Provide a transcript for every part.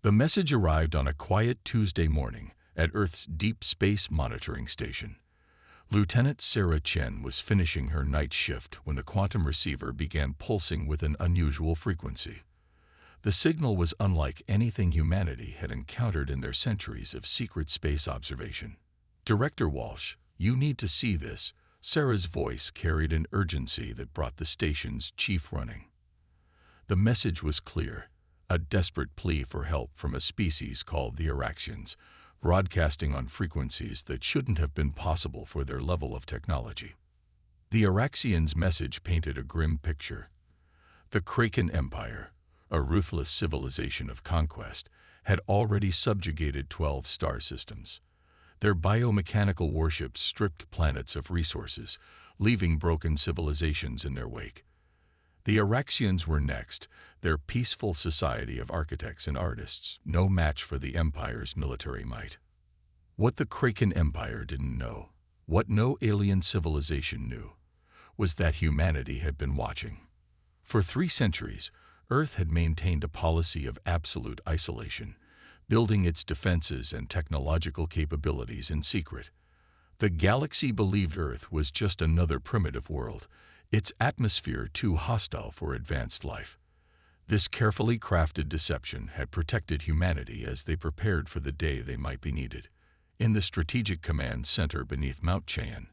The message arrived on a quiet Tuesday morning at Earth's Deep Space Monitoring Station. Lieutenant Sarah Chen was finishing her night shift when the quantum receiver began pulsing with an unusual frequency. The signal was unlike anything humanity had encountered in their centuries of secret space observation. "Director Walsh, you need to see this." Sarah's voice carried an urgency that brought the station's chief running. The message was clear, a desperate plea for help from a species called the Araxians, broadcasting on frequencies that shouldn't have been possible for their level of technology. The Araxians' message painted a grim picture. The Kraken Empire, a ruthless civilization of conquest, had already subjugated 12 star systems. Their biomechanical warships stripped planets of resources, leaving broken civilizations in their wake. The Araxians were next, their peaceful society of architects and artists, no match for the Empire's military might. What the Kraken Empire didn't know, what no alien civilization knew, was that humanity had been watching. For 3 centuries, Earth had maintained a policy of absolute isolation, building its defenses and technological capabilities in secret. The galaxy believed Earth was just another primitive world, its atmosphere too hostile for advanced life. This carefully crafted deception had protected humanity as they prepared for the day they might be needed. In the Strategic Command Center beneath Mount Cheyenne,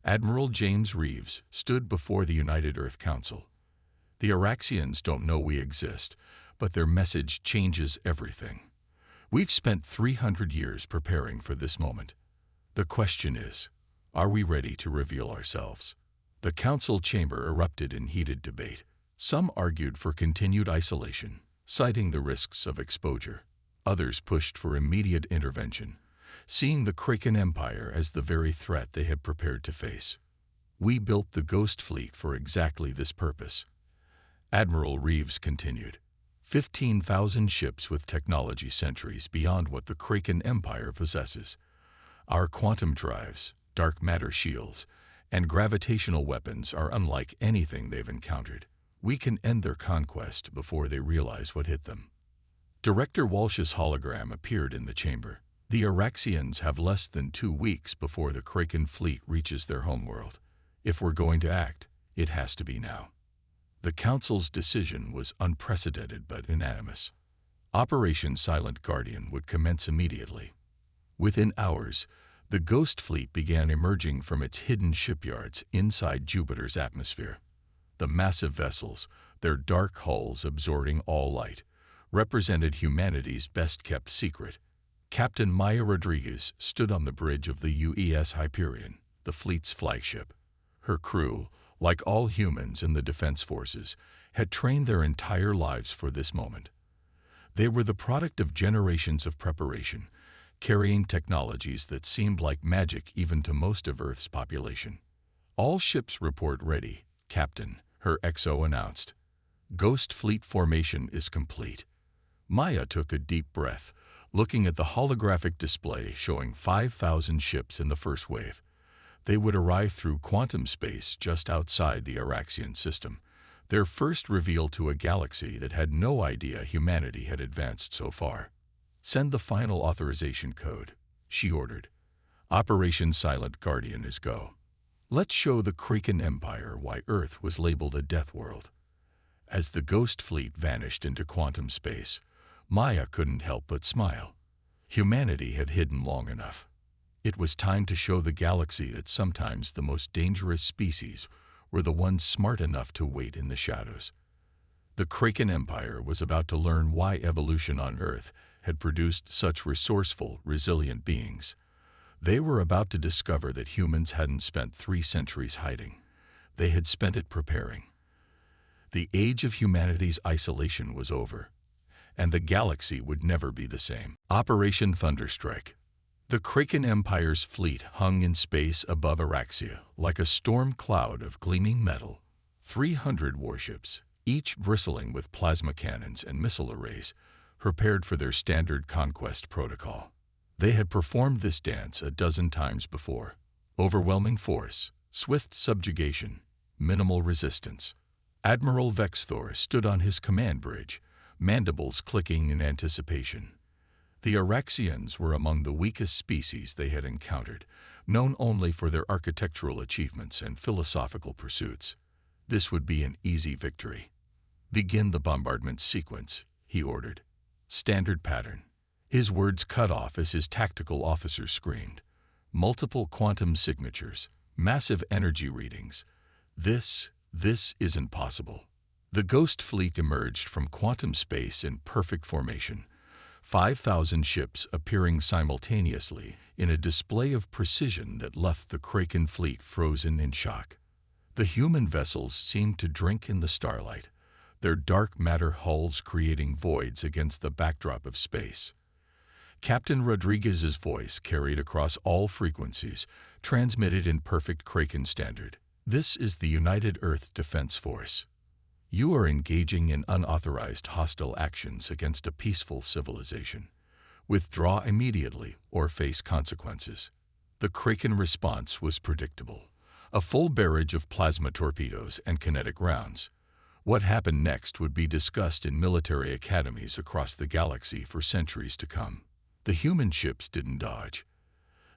Admiral James Reeves stood before the United Earth Council. "The Araxians don't know we exist, but their message changes everything. We've spent 300 years preparing for this moment. The question is, are we ready to reveal ourselves?" The council chamber erupted in heated debate. Some argued for continued isolation, citing the risks of exposure. Others pushed for immediate intervention, seeing the Kraken Empire as the very threat they had prepared to face. "We built the Ghost Fleet for exactly this purpose," Admiral Reeves continued. 15,000 ships with technology centuries beyond what the Kraken Empire possesses. Our quantum drives, dark matter shields, and gravitational weapons are unlike anything they've encountered. We can end their conquest before they realize what hit them. Director Walsh's hologram appeared in the chamber. "The Araxians have less than 2 weeks before the Kraken fleet reaches their homeworld. If we're going to act, it has to be now." The Council's decision was unprecedented but unanimous. Operation Silent Guardian would commence immediately. Within hours, the Ghost Fleet began emerging from its hidden shipyards inside Jupiter's atmosphere. The massive vessels, their dark hulls absorbing all light, represented humanity's best-kept secret. Captain Maya Rodriguez stood on the bridge of the UES Hyperion, the fleet's flagship. Her crew, like all humans in the defense forces, had trained their entire lives for this moment. They were the product of generations of preparation, carrying technologies that seemed like magic even to most of Earth's population. "All ships report ready, Captain," her XO announced. "Ghost Fleet formation is complete." Maya took a deep breath, looking at the holographic display showing 5,000 ships in the first wave. They would arrive through quantum space just outside the Araxian system, their first reveal to a galaxy that had no idea humanity had advanced so far. "Send the final authorization code," she ordered. "Operation Silent Guardian is go. Let's show the Kraken Empire why Earth was labeled a death world." As the Ghost Fleet vanished into quantum space, Maya couldn't help but smile. Humanity had hidden long enough. It was time to show the galaxy that sometimes the most dangerous species were the ones smart enough to wait in the shadows. The Kraken Empire was about to learn why evolution on Earth had produced such resourceful, resilient beings. They were about to discover that humans hadn't spent 3 centuries hiding. They had spent it preparing. The age of humanity's isolation was over, and the galaxy would never be the same. Operation Thunderstrike. The Kraken Empire's fleet hung in space above Araxia like a storm cloud of gleaming metal. 300 warships, each bristling with plasma cannons and missile arrays, prepared for their standard conquest protocol. They had performed this dance a dozen times before. Overwhelming force, swift subjugation, minimal resistance. Admiral Vexthor stood on his command bridge, mandibles clicking in anticipation. The Araxians were among the weakest species they had encountered, known only for their architectural achievements and philosophical pursuits. This would be an easy victory. "Begin the bombardment sequence," he ordered. "Standard pattern." His words cut off as his tactical officer screamed. "Multiple quantum signatures, massive energy readings. This isn't possible." The Ghost Fleet emerged from quantum space in perfect formation, 5,000 ships appearing simultaneously in a display of precision that left the Kraken fleet frozen in shock. The human vessels seemed to drink in the starlight, their dark matter hulls creating voids against the backdrop of space. Captain Rodriguez's voice carried across all frequencies, transmitted in perfect Kraken standard. "This is the United Earth Defense Force. You are engaging in unauthorized hostile actions against a peaceful civilization. Withdraw immediately or face consequences." The Kraken response was predictable. A full barrage of plasma torpedoes and kinetic rounds. What happened next would be discussed in military academies across the galaxy for centuries to come. The human ships didn't dodge.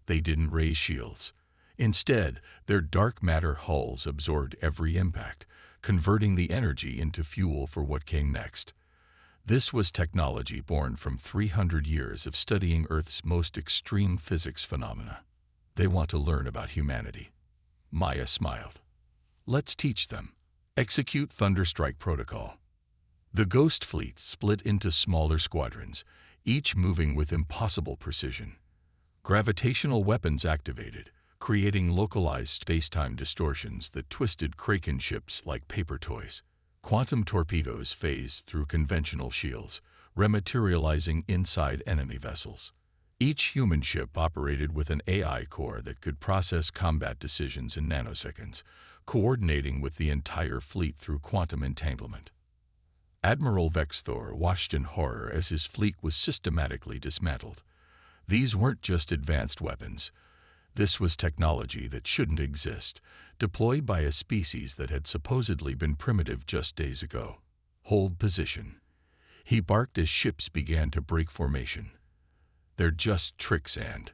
They didn't raise shields. Instead, their dark matter hulls absorbed every impact, converting the energy into fuel for what came next. This was technology born from 300 years of studying Earth's most extreme physics phenomena. "They want to learn about humanity." Maya smiled. "Let's teach them. Execute Thunderstrike Protocol." The Ghost Fleet split into smaller squadrons, each moving with impossible precision. Gravitational weapons activated, creating localized space-time distortions that twisted Kraken ships like paper toys. Quantum torpedoes phased through conventional shields, rematerializing inside enemy vessels. Each human ship operated with an AI core that could process combat decisions in nanoseconds, coordinating with the entire fleet through quantum entanglement. Admiral Vexthor watched in horror as his fleet was systematically dismantled. These weren't just advanced weapons. This was technology that shouldn't exist, deployed by a species that had supposedly been primitive just days ago. "Hold position." He barked as ships began to break formation. "They're just tricks and..."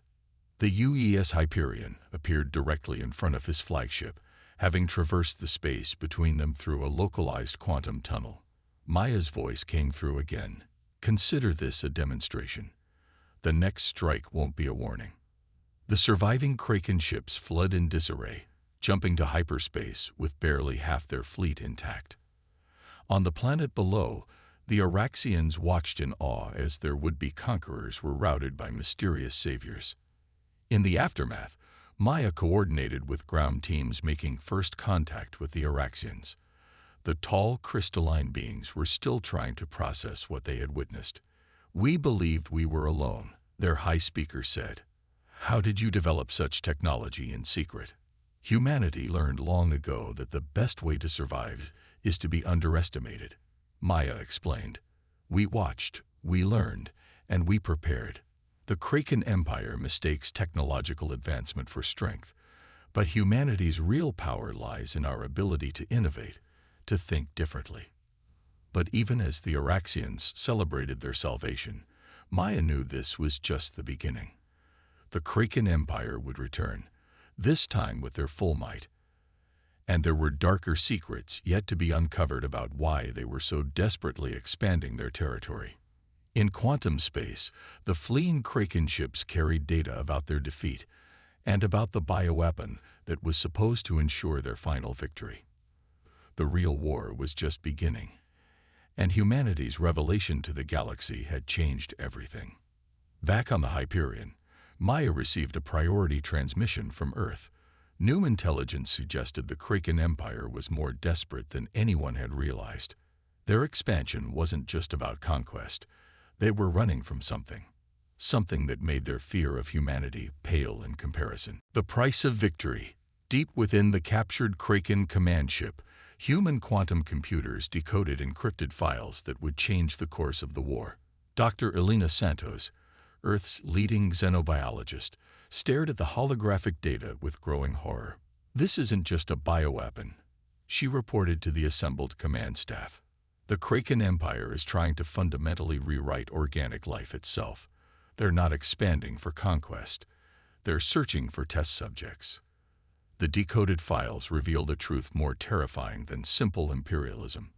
The UES Hyperion appeared directly in front of his flagship, having traversed the space between them through a localized quantum tunnel. Maya's voice came through again. "Consider this a demonstration. The next strike won't be a warning." The surviving Kraken ships fled in disarray, jumping to hyperspace with barely half their fleet intact. On the planet below, the Araxians watched in awe as their would-be conquerors were routed by mysterious saviors. In the aftermath, Maya coordinated with ground teams making first contact with the Araxians. The tall, crystalline beings were still trying to process what they had witnessed. "We believed we were alone," their high speaker said. "How did you develop such technology in secret?" "Humanity learned long ago that the best way to survive is to be underestimated," Maya explained. "We watched, we learned, and we prepared. The Kraken Empire mistakes technological advancement for strength, but humanity's real power lies in our ability to innovate, to think differently." But even as the Araxians celebrated their salvation, Maya knew this was just the beginning. The Kraken Empire would return, this time with their full might. And there were darker secrets yet to be uncovered about why they were so desperately expanding their territory. In quantum space, the fleeing Kraken ships carried data about their defeat and about the bioweapon that was supposed to ensure their final victory. The real war was just beginning, and humanity's revelation to the galaxy had changed everything. Back on the Hyperion, Maya received a priority transmission from Earth. New intelligence suggested the Kraken Empire was more desperate than anyone had realized. Their expansion wasn't just about conquest. They were running from something. Something that made their fear of humanity pale in comparison. The price of victory. Deep within the captured Kraken command ship, human quantum computers decoded encrypted files that would change the course of the war. Dr. Elena Santos, Earth's leading xenobiologist, stared at the holographic data with growing horror. "This isn't just a bioweapon," she reported to the assembled command staff. The Kraken Empire is trying to fundamentally rewrite organic life itself. They're not expanding for conquest. They're searching for test subjects. The decoded files revealed a truth more terrifying than simple imperialism.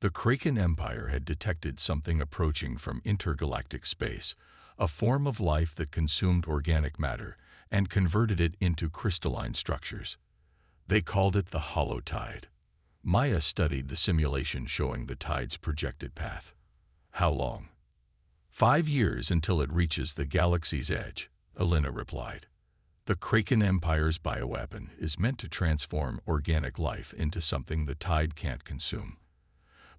The Kraken Empire had detected something approaching from intergalactic space, a form of life that consumed organic matter and converted it into crystalline structures. They called it the Hollow Tide. Maya studied the simulation showing the tide's projected path. How long? 5 years until it reaches the galaxy's edge, Elena replied. The Kraken Empire's bioweapon is meant to transform organic life into something the tide can't consume.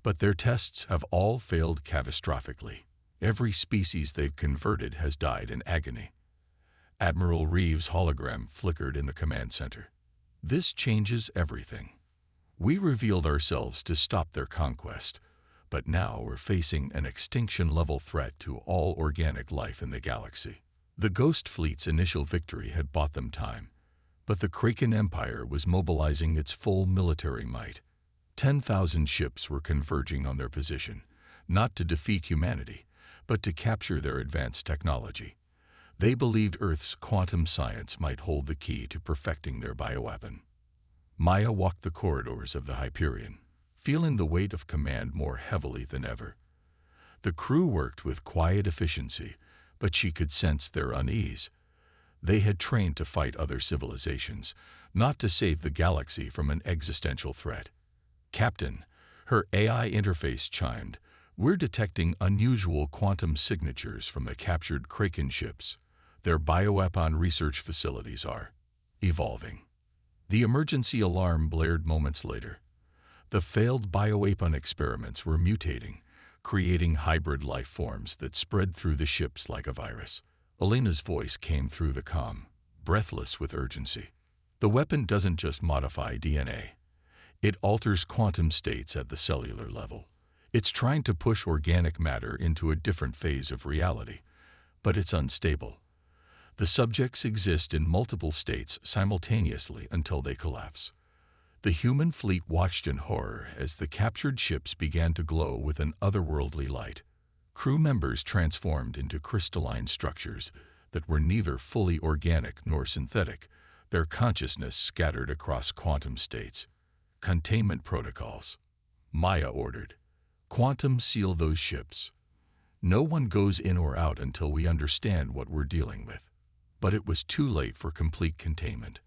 But their tests have all failed catastrophically. Every species they've converted has died in agony. Admiral Reeves' hologram flickered in the command center. This changes everything. We revealed ourselves to stop their conquest, but now we're facing an extinction-level threat to all organic life in the galaxy. The Ghost Fleet's initial victory had bought them time, but the Kraken Empire was mobilizing its full military might. 10,000 ships were converging on their position, not to defeat humanity, but to capture their advanced technology. They believed Earth's quantum science might hold the key to perfecting their bioweapon. Maya walked the corridors of the Hyperion, feeling the weight of command more heavily than ever. The crew worked with quiet efficiency, but she could sense their unease. They had trained to fight other civilizations, not to save the galaxy from an existential threat. "Captain," her AI interface chimed, "we're detecting unusual quantum signatures from the captured Kraken ships. Their bioweapon research facilities are evolving." The emergency alarm blared moments later. The failed bioweapon experiments were mutating, creating hybrid life forms that spread through the ships like a virus. Elena's voice came through the comm, breathless with urgency. "The weapon doesn't just modify DNA. It alters quantum states at the cellular level. It's trying to push organic matter into a different phase of reality, but it's unstable. The subjects exist in multiple states simultaneously until they collapse." The human fleet watched in horror as the captured ships began to glow with an otherworldly light. Crew members transformed into crystalline structures that were neither fully organic nor synthetic, their consciousness scattered across quantum states. "Containment protocols," Maya ordered. "Quantum seal those ships. No one goes in or out until we understand what we're dealing with." But it was too late for complete containment.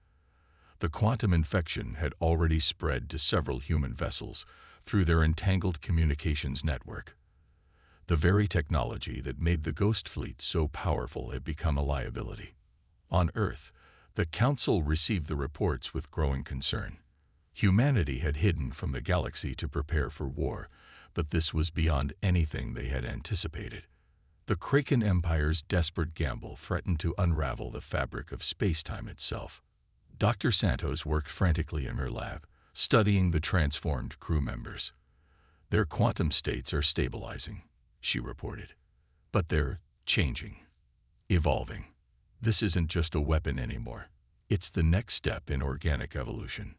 The quantum infection had already spread to several human vessels through their entangled communications network. The very technology that made the Ghost Fleet so powerful had become a liability. On Earth, the Council received the reports with growing concern. Humanity had hidden from the galaxy to prepare for war, but this was beyond anything they had anticipated. The Kraken Empire's desperate gamble threatened to unravel the fabric of space-time itself. Dr. Santos worked frantically in her lab, studying the transformed crew members. "Their quantum states are stabilizing," she reported. "But they're changing, evolving. This isn't just a weapon anymore. It's the next step in organic evolution.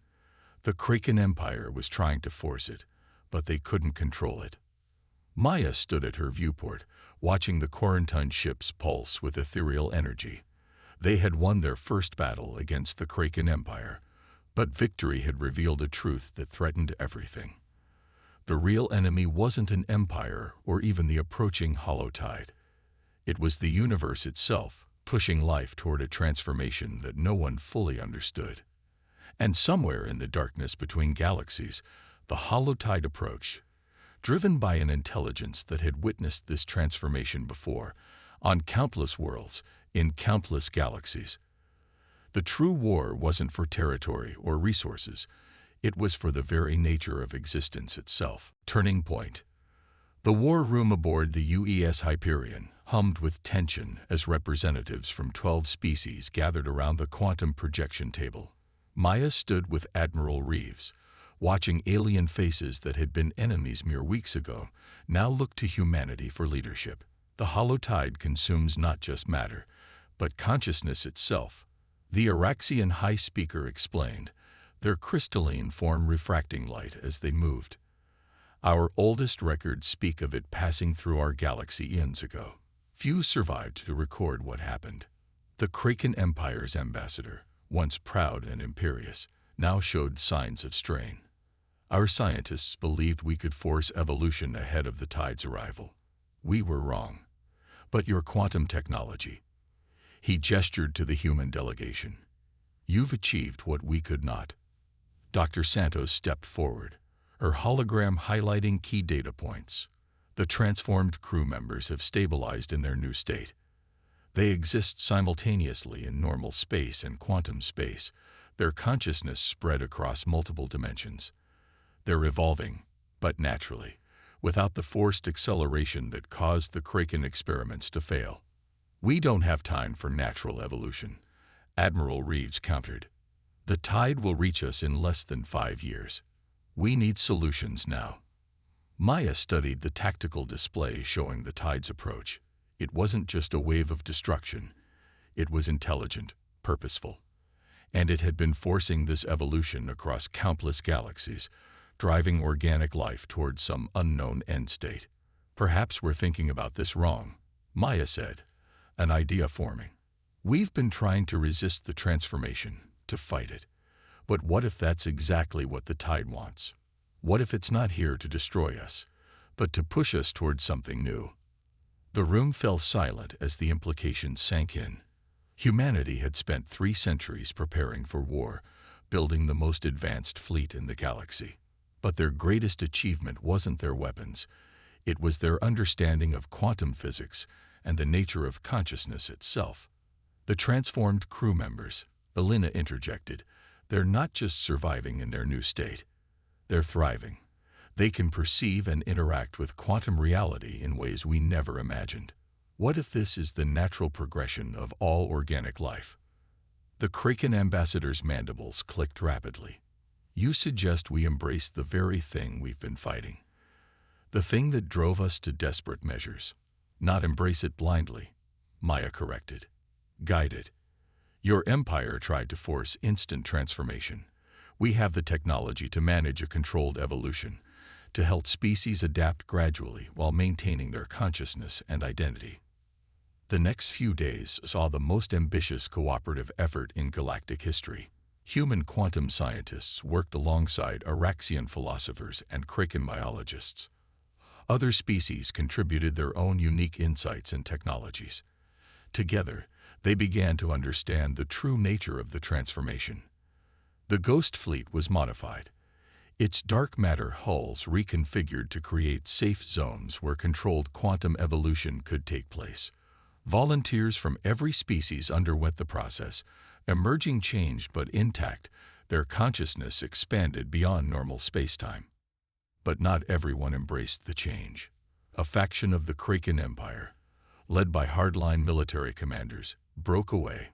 The Kraken Empire was trying to force it, but they couldn't control it." Maya stood at her viewport, watching the quarantined ships pulse with ethereal energy. They had won their first battle against the Kraken Empire, but victory had revealed a truth that threatened everything. The real enemy wasn't an empire or even the approaching hollow tide. It was the universe itself, pushing life toward a transformation that no one fully understood. And somewhere in the darkness between galaxies, the hollow tide approached, driven by an intelligence that had witnessed this transformation before, on countless worlds, in countless galaxies. The true war wasn't for territory or resources. It was for the very nature of existence itself. Turning point. The war room aboard the UES Hyperion hummed with tension as representatives from 12 species gathered around the quantum projection table. Maya stood with Admiral Reeves, watching alien faces that had been enemies mere weeks ago now look to humanity for leadership. The hollow tide consumes not just matter, but consciousness itself. The Araxian High Speaker explained, their crystalline form refracting light as they moved. Our oldest records speak of it passing through our galaxy eons ago. Few survived to record what happened. The Kraken Empire's ambassador, once proud and imperious, now showed signs of strain. Our scientists believed we could force evolution ahead of the tide's arrival. We were wrong. But your quantum technology. He gestured to the human delegation. You've achieved what we could not. Dr. Santos stepped forward, her hologram highlighting key data points. The transformed crew members have stabilized in their new state. They exist simultaneously in normal space and quantum space, their consciousness spread across multiple dimensions. They're evolving, but naturally, without the forced acceleration that caused the Kraken experiments to fail. We don't have time for natural evolution, Admiral Reeves countered. The tide will reach us in less than 5 years. We need solutions now. Maya studied the tactical display showing the tide's approach. It wasn't just a wave of destruction. It was intelligent, purposeful. And it had been forcing this evolution across countless galaxies, driving organic life towards some unknown end state. Perhaps we're thinking about this wrong, Maya said, an idea forming. We've been trying to resist the transformation, to fight it. But what if that's exactly what the tide wants? What if it's not here to destroy us, but to push us towards something new? The room fell silent as the implications sank in. Humanity had spent 3 centuries preparing for war, building the most advanced fleet in the galaxy. But their greatest achievement wasn't their weapons. It was their understanding of quantum physics and the nature of consciousness itself. The transformed crew members, Elena interjected, they're not just surviving in their new state. They're thriving. They can perceive and interact with quantum reality in ways we never imagined. What if this is the natural progression of all organic life? The Kraken ambassador's mandibles clicked rapidly. You suggest we embrace the very thing we've been fighting. The thing that drove us to desperate measures. Not embrace it blindly, Maya corrected. Guide it. Your empire tried to force instant transformation. We have the technology to manage a controlled evolution, to help species adapt gradually while maintaining their consciousness and identity. The next few days saw the most ambitious cooperative effort in galactic history. Human quantum scientists worked alongside Araxian philosophers and Kraken biologists. Other species contributed their own unique insights and technologies. Together, they began to understand the true nature of the transformation. The Ghost Fleet was modified. Its dark matter hulls reconfigured to create safe zones where controlled quantum evolution could take place. Volunteers from every species underwent the process, emerging changed but intact. Their consciousness expanded beyond normal spacetime. But not everyone embraced the change. A faction of the Kraken Empire, led by hardline military commanders, broke away.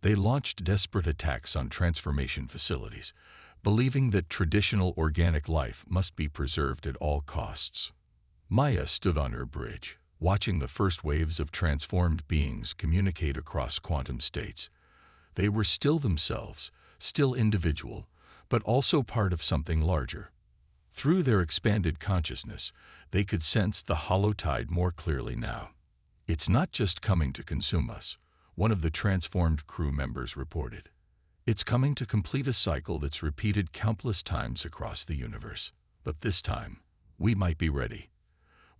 They launched desperate attacks on transformation facilities, believing that traditional organic life must be preserved at all costs. Maya stood on her bridge, watching the first waves of transformed beings communicate across quantum states. They were still themselves, still individual, but also part of something larger. Through their expanded consciousness, they could sense the hollow tide more clearly now. It's not just coming to consume us, one of the transformed crew members reported. It's coming to complete a cycle that's repeated countless times across the universe. But this time, we might be ready.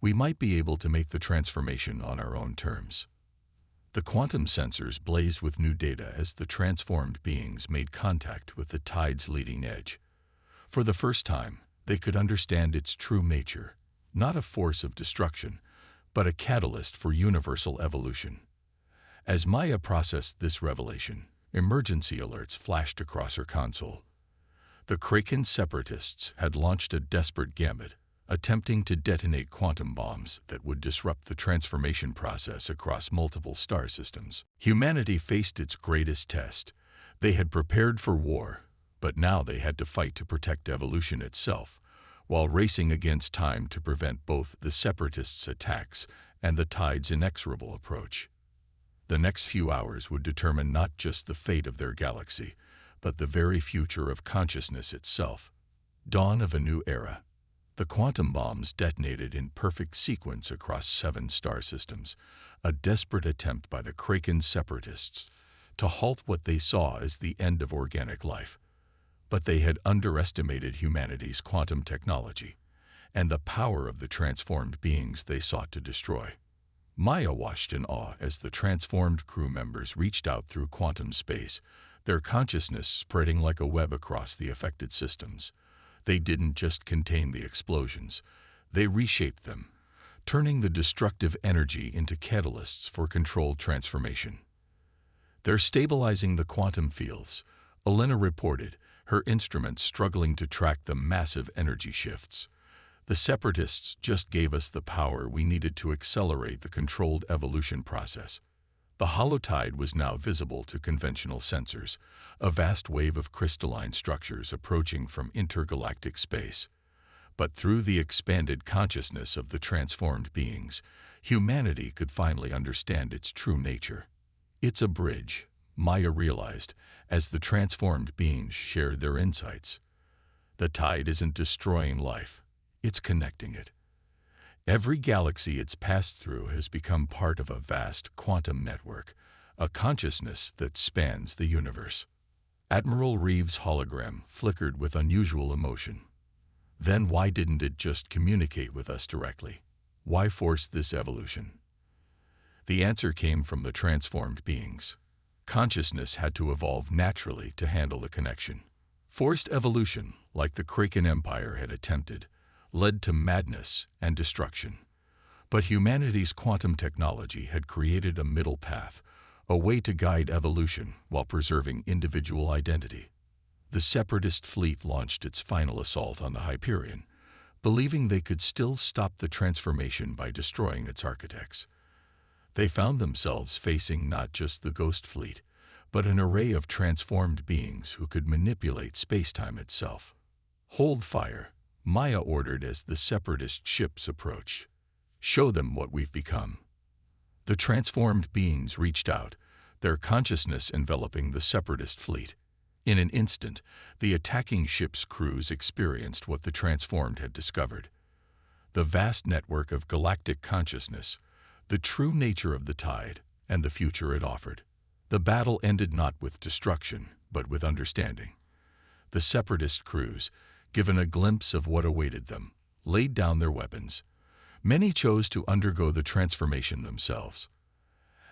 We might be able to make the transformation on our own terms. The quantum sensors blazed with new data as the transformed beings made contact with the tide's leading edge. For the first time, they could understand its true nature, not a force of destruction, but a catalyst for universal evolution. As Maya processed this revelation, emergency alerts flashed across her console. The Kraken separatists had launched a desperate gambit, attempting to detonate quantum bombs that would disrupt the transformation process across multiple star systems. Humanity faced its greatest test. They had prepared for war, but now they had to fight to protect evolution itself, while racing against time to prevent both the separatists' attacks and the tide's inexorable approach. The next few hours would determine not just the fate of their galaxy, but the very future of consciousness itself. Dawn of a new era. The quantum bombs detonated in perfect sequence across 7 star systems, a desperate attempt by the Kraken separatists to halt what they saw as the end of organic life. But they had underestimated humanity's quantum technology and the power of the transformed beings they sought to destroy. Maya watched in awe as the transformed crew members reached out through quantum space, their consciousness spreading like a web across the affected systems. They didn't just contain the explosions, they reshaped them, turning the destructive energy into catalysts for controlled transformation. "They're stabilizing the quantum fields," Elena reported, her instruments struggling to track the massive energy shifts. "The separatists just gave us the power we needed to accelerate the controlled evolution process." The holotide was now visible to conventional sensors, a vast wave of crystalline structures approaching from intergalactic space. But through the expanded consciousness of the transformed beings, humanity could finally understand its true nature. "It's a bridge," Maya realized, as the transformed beings shared their insights. "The tide isn't destroying life, it's connecting it. Every galaxy it's passed through has become part of a vast quantum network, a consciousness that spans the universe." Admiral Reeves' hologram flickered with unusual emotion. "Then why didn't it just communicate with us directly? Why force this evolution?" The answer came from the transformed beings. Consciousness had to evolve naturally to handle the connection. Forced evolution, like the Kraken Empire had attempted, led to madness and destruction. But humanity's quantum technology had created a middle path, a way to guide evolution while preserving individual identity. The Separatist fleet launched its final assault on the Hyperion, believing they could still stop the transformation by destroying its architects. They found themselves facing not just the Ghost Fleet, but an array of transformed beings who could manipulate space-time itself. "Hold fire," Maya ordered as the separatist ships approached. "Show them what we've become." The transformed beings reached out, their consciousness enveloping the separatist fleet. In an instant, the attacking ship's crews experienced what the transformed had discovered: the vast network of galactic consciousness, the true nature of the tide, and the future it offered. The battle ended not with destruction, but with understanding. The separatist crews, given a glimpse of what awaited them, laid down their weapons. Many chose to undergo the transformation themselves.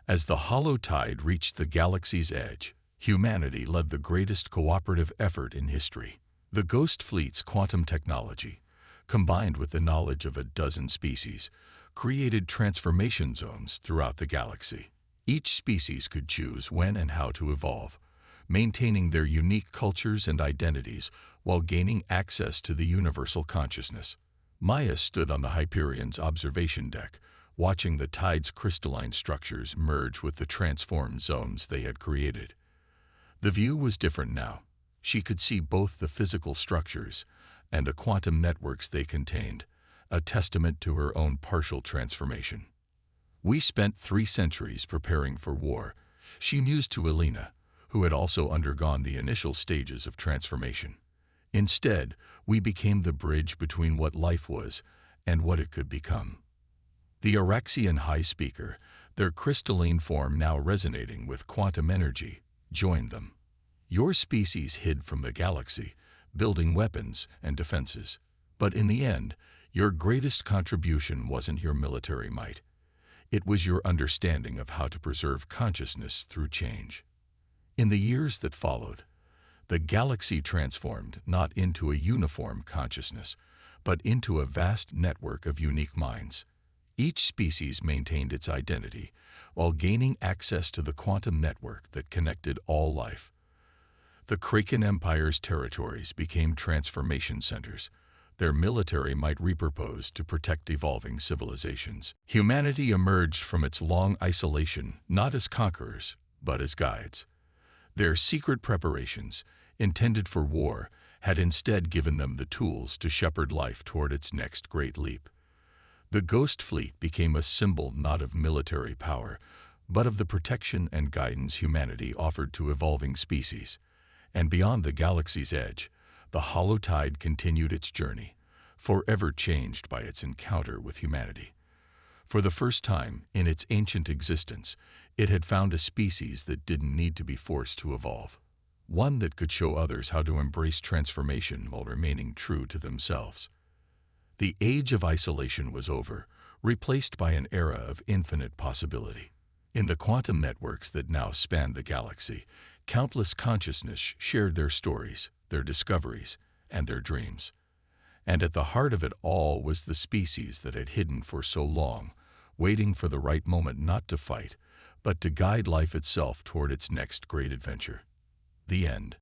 As the hollow tide reached the galaxy's edge, humanity led the greatest cooperative effort in history. The Ghost Fleet's quantum technology, combined with the knowledge of a dozen species, created transformation zones throughout the galaxy. Each species could choose when and how to evolve, maintaining their unique cultures and identities while gaining access to the universal consciousness. Maya stood on the Hyperion's observation deck, watching the tide's crystalline structures merge with the transformed zones they had created. The view was different now. She could see both the physical structures and the quantum networks they contained, a testament to her own partial transformation. "We spent 3 centuries preparing for war," she mused to Elena, who had also undergone the initial stages of transformation. "Instead, we became the bridge between what life was and what it could become." The Araxian High Speaker, their crystalline form now resonating with quantum energy, joined them. "Your species hid from the galaxy, building weapons and defenses. But in the end, your greatest contribution wasn't your military might. It was your understanding of how to preserve consciousness through change." In the years that followed, the galaxy transformed not into a uniform consciousness, but into a vast network of unique minds. Each species maintained its identity, while gaining access to the quantum network that connected all life. The Kraken Empire's territories became transformation centers, their military might repurposed to protect evolving civilizations. Humanity emerged from its long isolation not as conquerors, but as guides. Their secret preparations, intended for war, had instead given them the tools to shepherd life toward its next great leap. The Ghost Fleet became a symbol not of military power, but of the protection and guidance humanity offered to evolving species. And beyond the galaxy's edge, the hollow tide continued its journey, forever changed by its encounter with humanity. For the first time in its ancient existence, it had found a species that didn't need to be forced to evolve. One that could show others how to embrace transformation while remaining true to themselves. The age of isolation was over, replaced by an era of infinite possibility. In the quantum networks that now span the galaxy, countless consciousness shared their stories, their discoveries, and their dreams. And at the heart of it all was the species that had hidden for so long, waiting for the right moment not to fight, but to guide life itself toward its next great adventure. The end.